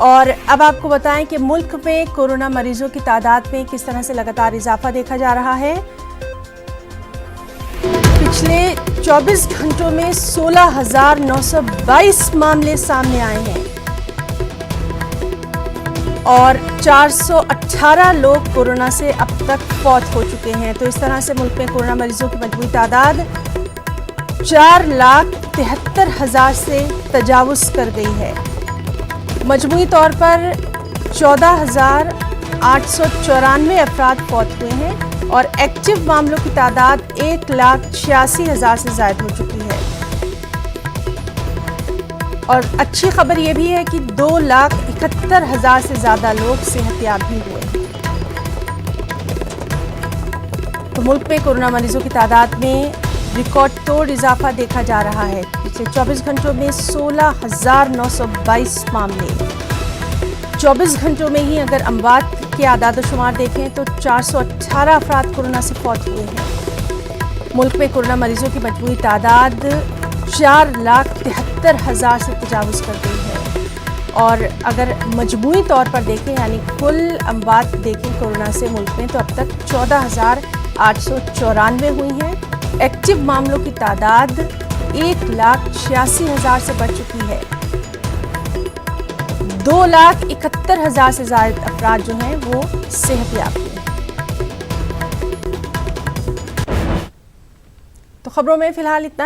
और अब आपको बताएं कि मुल्क में कोरोना मरीजों की तादाद में किस तरह से लगातार इजाफा देखा जा रहा है। पिछले 24 घंटों में 16,922 मामले सामने आए हैं और 418 लोग कोरोना से अब तक फौत हो चुके हैं। तो इस तरह से मुल्क में कोरोना मरीजों की मजमूई तादाद 4,73,000 से तजावुज कर गई है। मजमूई तौर पर 14,894 अफराद फौत हुए हैं और एक्टिव मामलों की तादाद 1,86,000 से ज़ायद हो चुकी है। और अच्छी खबर यह भी है कि 2,71,000 से ज़्यादा लोग सेहतयाब भी हुए हैं। तो मुल्क में कोरोना मरीजों की तादाद में रिकॉर्ड तोड़ इजाफा देखा जा रहा है। पिछले 24 घंटों में 16,922 मामले। 24 घंटों में ही अगर अमवात के आदाद शुमार देखें तो 418 अफराद कोरोना से फौत हुए हैं। मुल्क में कोरोना मरीजों की मजमूई तादाद 4,73,000 से तजावुज कर गई है। और अगर मजमूई तौर पर देखें यानी कुल अमवात देखें कोरोना से मुल्क में तो अब तक 14,894 हुई हैं। एक्टिव मामलों की तादाद 1,86,000 से बढ़ चुकी है। 2,71,000 से ज़्यादा अफराद जो हैं वो सेहतयाब हुए हैं। तो खबरों में फिलहाल इतना ही।